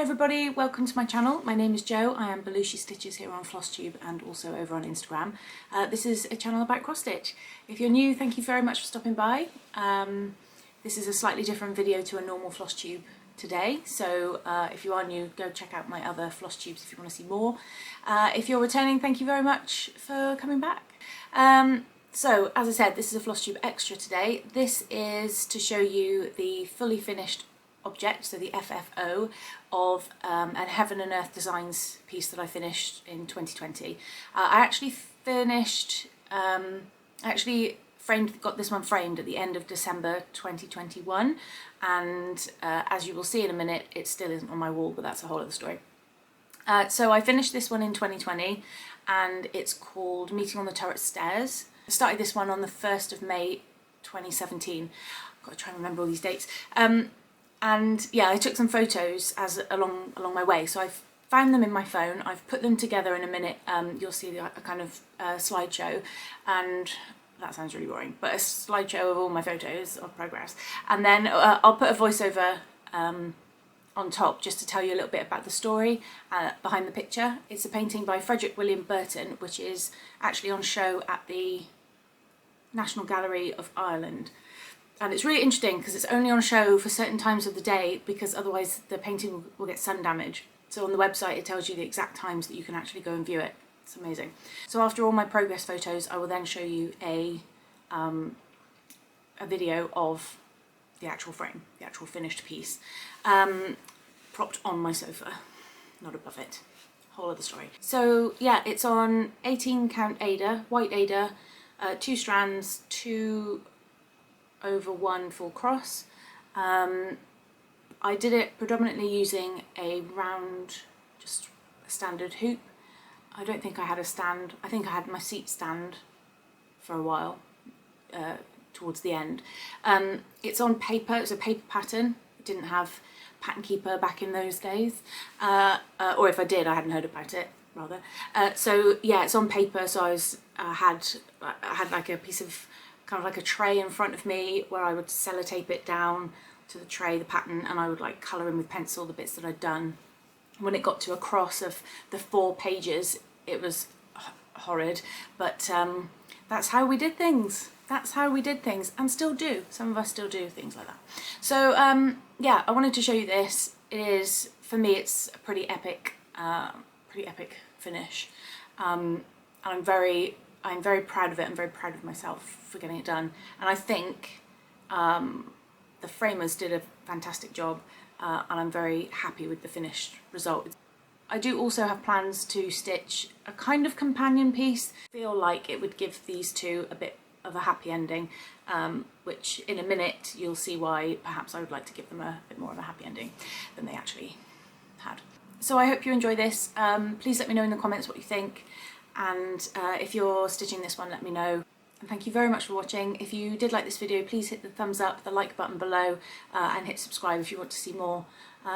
everybody, welcome to my channel. My name is Jo. I am Belushi Stitches here on Flosstube and also over on Instagram. This is a channel about cross stitch. If you're new, thank you very much for stopping by. This is a slightly different video to a normal Flosstube today, so if you are new, go check out my other Flosstubes if you want to see more. If you're returning, thank you very much for coming back. So as I said, this is a Flosstube extra today. This is to show you the fully finished object, so the FFO of a Heaven and Earth Designs piece that I finished in 2020. I actually finished, got this one framed at the end of December 2021, and as you will see in a minute, it still isn't on my wall, but that's a whole other story. So I finished this one in 2020, and it's called Meeting on the Turret Stairs. I started this one on the 1st of May 2017. I've got to try and remember all these dates. And yeah, I took some photos along my way, so I've found them in my phone. I've put them together in a minute. You'll see a kind of slideshow, and that sounds really boring, but a slideshow of all my photos of progress. And then I'll put a voiceover on top just to tell you a little bit about the story behind the picture. It's a painting by Frederick William Burton, which is actually on show at the National Gallery of Ireland. And it's really interesting because it's only on show for certain times of the day, because otherwise the painting will get sun damage. So on the website it tells you the exact times that you can actually go and view it. It's amazing. So after all my progress photos, I will then show you a video of the actual frame, the actual finished piece, propped on my sofa, not above it. Whole other story. So yeah, it's on 18 count Aida, white Aida, 2 strands, 2 over 1 full cross. I did it predominantly using a round, just a standard hoop. I don't think I had a stand. I think I had my seat stand for a while towards the end. It's on paper. It's a paper pattern. It didn't have Pattern Keeper back in those days, or if I did, I hadn't heard about it, rather. So yeah, it's on paper. So I had like a piece of kind of like a tray in front of me where I would sellotape it down to the tray, the pattern, and I would like colour in with pencil the bits that I'd done. When it got to a cross of the 4 pages, it was horrid, but that's how we did things. That's how we did things, and still do. Some of us still do things like that. So yeah, I wanted to show you this. It is, for me, it's a pretty epic finish. I'm very proud of it. I'm very proud of myself for getting it done, and I think the framers did a fantastic job, and I'm very happy with the finished result. I do also have plans to stitch a kind of companion piece. I feel like it would give these two a bit of a happy ending, which in a minute you'll see why perhaps I would like to give them a bit more of a happy ending than they actually had. So I hope you enjoy this. Please let me know in the comments what you think. And if you're stitching this one, let me know. And thank you very much for watching. If you did like this video, please hit the thumbs up, the like button below, and hit subscribe if you want to see more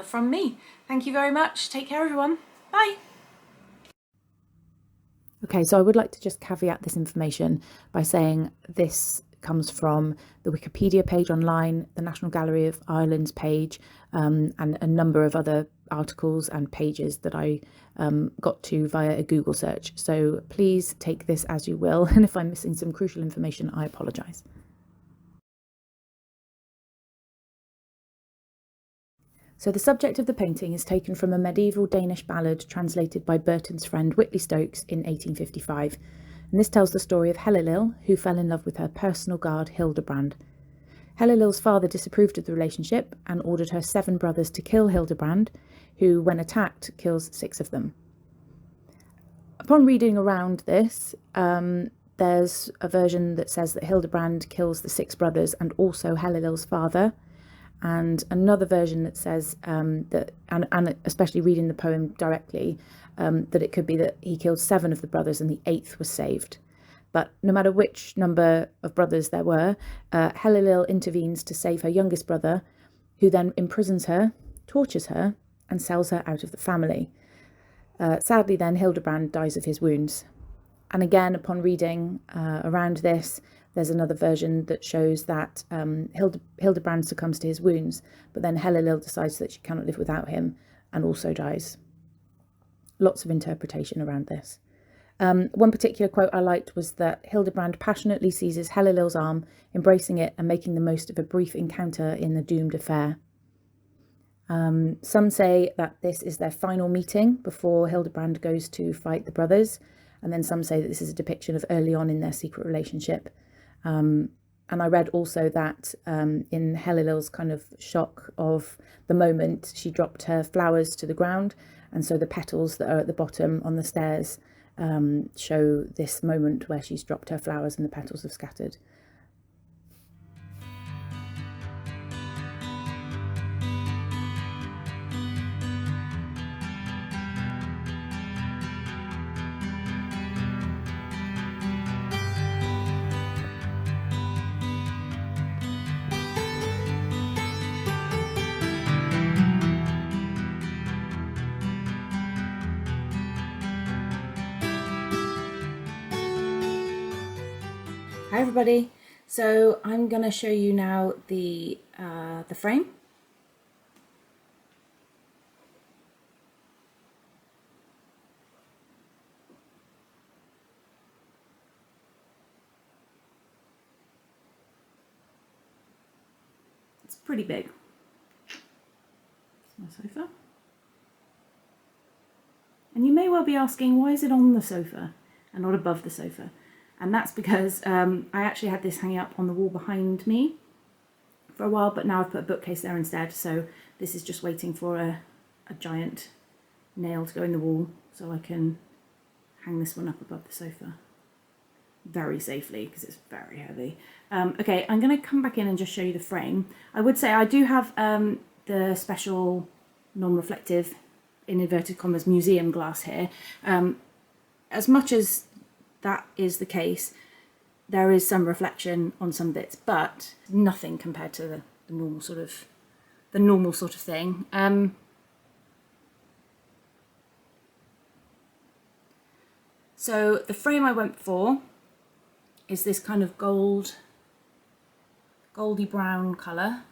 from me. Thank you very much. Take care, everyone. Bye. Okay, so I would like to just caveat this information by saying this comes from the Wikipedia page online, the National Gallery of Ireland's page, and a number of other articles and pages that I got to via a Google search. So please take this as you will, and if I'm missing some crucial information, I apologise. So the subject of the painting is taken from a medieval Danish ballad translated by Burton's friend Whitley Stokes in 1855. And this tells the story of Helilil, who fell in love with her personal guard Hildebrand. Helilil's father disapproved of the relationship and ordered her 7 brothers to kill Hildebrand, who, when attacked, kills 6 of them. Upon reading around this, there's a version that says that Hildebrand kills the 6 brothers and also Helilil's father, and another version that says that, and especially reading the poem directly, that it could be that he killed 7 of the brothers and the 8th was saved. But no matter which number of brothers there were, Helilil intervenes to save her youngest brother, who then imprisons her, tortures her, and sells her out of the family. Sadly then, Hildebrand dies of his wounds. And again, upon reading around this, there's another version that shows that Hildebrand succumbs to his wounds, but then Helilil decides that she cannot live without him, and also dies. Lots of interpretation around this. One particular quote I liked was that Hildebrand passionately seizes Helilil's arm, embracing it and making the most of a brief encounter in the doomed affair. Some say that this is their final meeting before Hildebrand goes to fight the brothers, and then some say that this is a depiction of early on in their secret relationship. And I read also that in Helilil's kind of shock of the moment, she dropped her flowers to the ground, and so the petals that are at the bottom on the stairs show this moment where she's dropped her flowers and the petals have scattered. Hi everybody, so I'm going to show you now the frame. It's pretty big. It's my sofa. And you may well be asking, why is it on the sofa and not above the sofa? And that's because I actually had this hanging up on the wall behind me for a while, but now I've put a bookcase there instead. So this is just waiting for a giant nail to go in the wall so I can hang this one up above the sofa very safely because it's very heavy. Okay, I'm going to come back in and just show you the frame. I would say I do have the special non-reflective, in inverted commas, museum glass here. As much as that is the case, there is some reflection on some bits, but nothing compared to the normal sort of thing. So the frame I went for is this kind of goldy brown colour.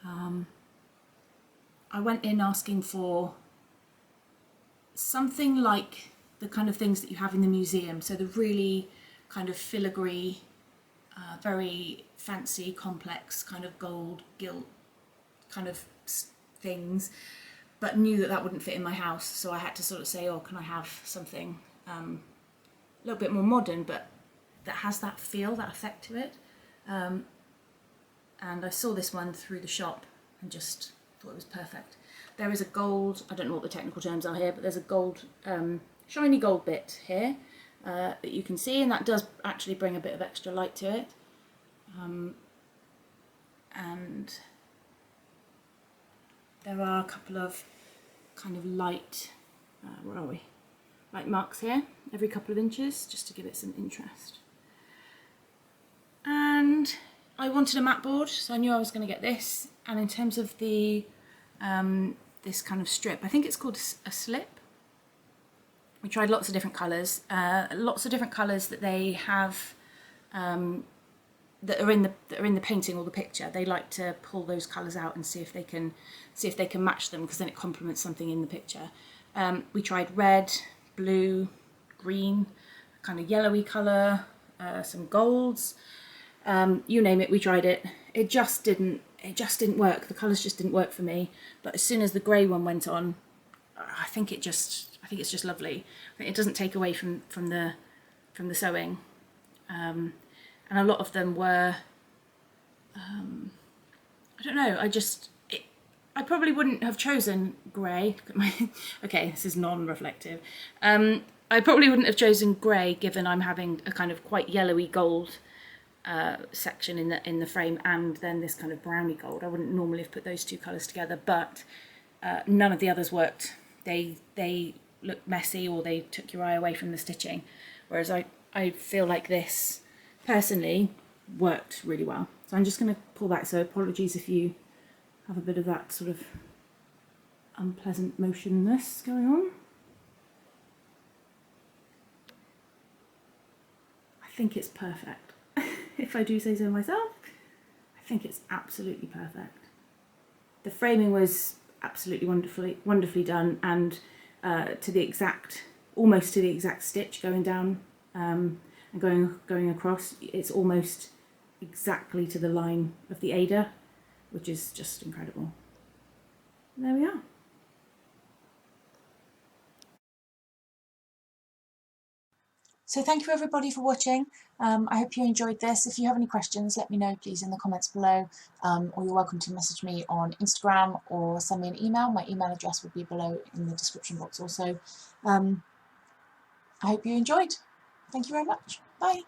I went in asking for something like the kind of things that you have in the museum, so the really kind of filigree, very fancy, complex kind of gold gilt kind of things, but knew that that wouldn't fit in my house, so I had to sort of say, oh, can I have something a little bit more modern, but that has that feel, that effect to it. And I saw this one through the shop and just thought it was perfect. There is a gold, I don't know what the technical terms are here, but there's a gold, shiny gold bit here that you can see, and that does actually bring a bit of extra light to it. And there are a couple of kind of light, where are we? Light marks here, every couple of inches, just to give it some interest. And I wanted a mat board, so I knew I was going to get this. And in terms of the this kind of strip, I think it's called a slip. We tried lots of different colours, that they have that are in the painting or the picture. They like to pull those colours out and see if they can match them, because then it complements something in the picture. We tried red, blue, green, kind of yellowy colour, some golds, you name it, we tried it. It just didn't work. The colours just didn't work for me. But as soon as the grey one went on, I think it's just lovely. I think it doesn't take away from the sewing, and a lot of them were, I don't know. I probably wouldn't have chosen grey. Okay, this is non-reflective. I probably wouldn't have chosen grey, given I'm having a kind of quite yellowy gold section in the frame, and then this kind of browny gold. I wouldn't normally have put those two colours together, but none of the others worked. They looked messy, or they took your eye away from the stitching, whereas I feel like this personally worked really well. So I'm just going to pull back, so apologies if you have a bit of that sort of unpleasant motionness going on. I think it's perfect. If I do say so myself, I think it's absolutely perfect. The framing was absolutely wonderfully done, and almost to the exact stitch going down and going across. It's almost exactly to the line of the Ada, which is just incredible. And there we are. So thank you everybody for watching. I hope you enjoyed this. If you have any questions, let me know please in the comments below, or you're welcome to message me on Instagram or send me an email. My email address will be below in the description box also. I hope you enjoyed. Thank you very much. Bye.